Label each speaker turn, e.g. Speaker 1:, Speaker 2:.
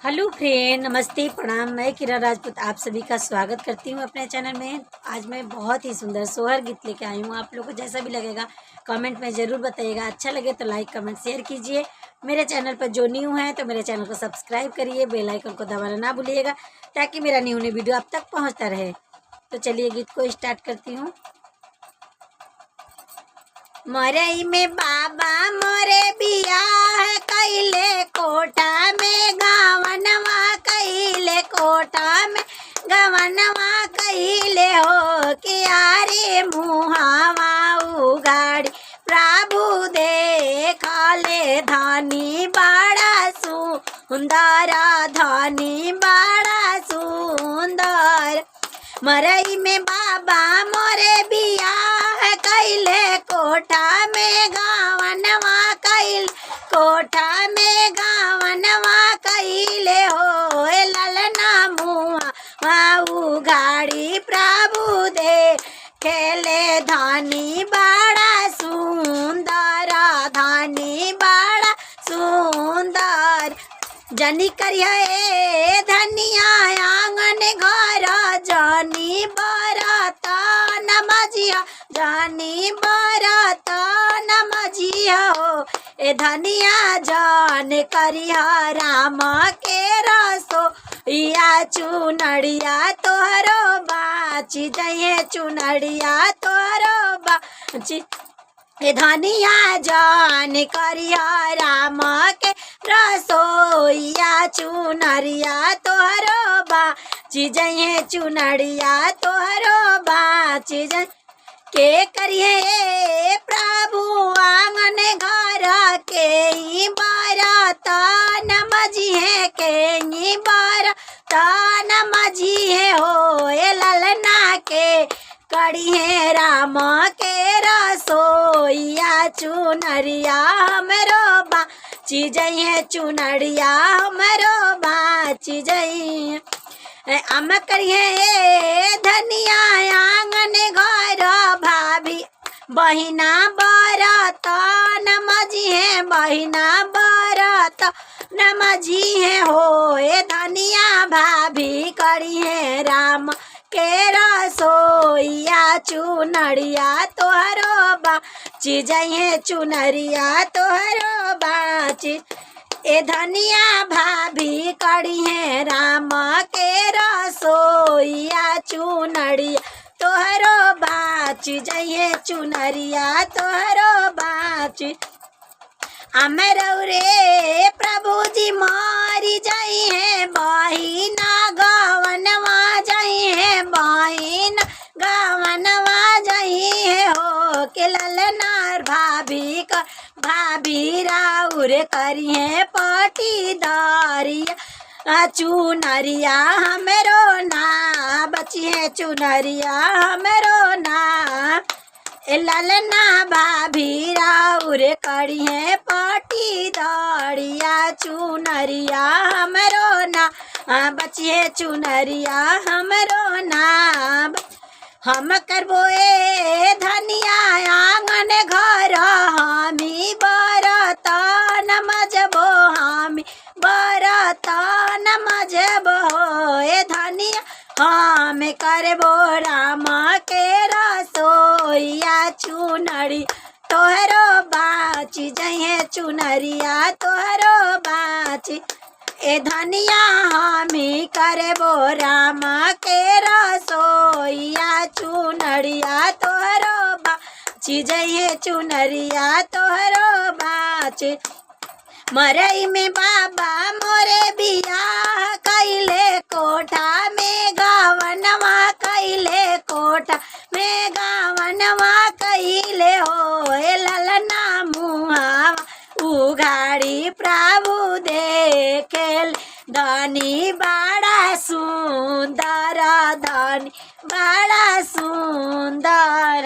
Speaker 1: Hello friend, नमस्ते, प्रणाम। मैं किरण राजपूत आप सभी का स्वागत करती हूँ अपने चैनल में। आज मैं बहुत ही सुंदर सोहर गीत लेके आई हूँ। आप लोगों को जैसा भी लगेगा कमेंट में ज़रूर बताइएगा। अच्छा लगे तो लाइक कमेंट शेयर कीजिए। मेरे चैनल पर जो न्यू है तो मेरे चैनल को सब्सक्राइब करिए, बेल आइकन को दबाना ना भूलिएगा ताकि मेरा न्यू वीडियो आप तक पहुँचता रहे। तो चलिए गीत को स्टार्ट करती हूँ। मरई में बाबा मोरे बियाह कैले कोठा में गावनवा कैले कोठा में गवनवा कैले हो कि आरे मुहावा उगाड़ी प्रभु देखले धनी बड़ा सुंदर धनी बड़ा सुंदर। मरई में बाबा मोरे बियाह कैले कोठा में गावनवा कैल कोठा में गावनवा कैले हो ललना मुआ उगाड़ी प्रभु दे खेले धानी बड़ा सुंदर धानी बड़ा सुंदर। जनी करिए धनिया आंगन घर जानी बरत नमजिया जानी बरत नमजिया हो ए धनिया जान करिया राम के रसो या चुनड़िया तोहरो बाची जये चुनड़िया तोहरो बाची ए धनिया जान करिया राम के रसोईया चुनरिया तोहरो बाची जये चुनरिया तोहरो बाची जय के करिए प्रभु आंगन घर के ही बरत नमजिए के ही बरत नमजिए हो ए ललना के करिए राम के रसोईया चुनरिया हमरो बाची जइए चुनरिया हमरो बाची जइए अम करिए धनिया आंगन घर भाभी बहिना बरत नमजिए बहिना बरत नमजिए हो ए धनिया भाभी करिए राम के रसोईया चुनरिया तोहरो बाची जइए चुनरिया तोहरो बाची ए धनिया भाभी करिए राम के रसोईया चुनरिया तोहरो बाची जइए चुनरिया तोहरो बाची अमरौ रे प्रभु जी मारी जइए बहिना गवनवा जइए बहिना गवनवा जइए हो के ललनार भाभी का भाभी राउर करिए पटीदारिया चुनरिया हमरो ना बचिए चुनरिया हमरो ना ए ललना भाभी राउर करिए पटीदारिया चुनरिया हमरो ना बचिए चुनरिया हमरो ना हम करबो ए धनिया आंगन घर हमी बरत नमजबो हमी बरत नमजबो ए धनिया हम करबो राम के रसोईया चुनरी तोहरो बाची जइए चुनरिया तोहरो बाची ए धनिया हमी करबो राम के रसोईया चुनरिया तोहरो बाची जइए चुनरिया तोहरो बाची। मरई में बाबा मोरे बियाह कैले कोठा में गावनवा कैले कोठा में गावनवा कैले हो ए ललना मुहावा उघाड़ी प्रभु देखेल धनी बड़ा सुंदर धनी बड़ा सुंदर।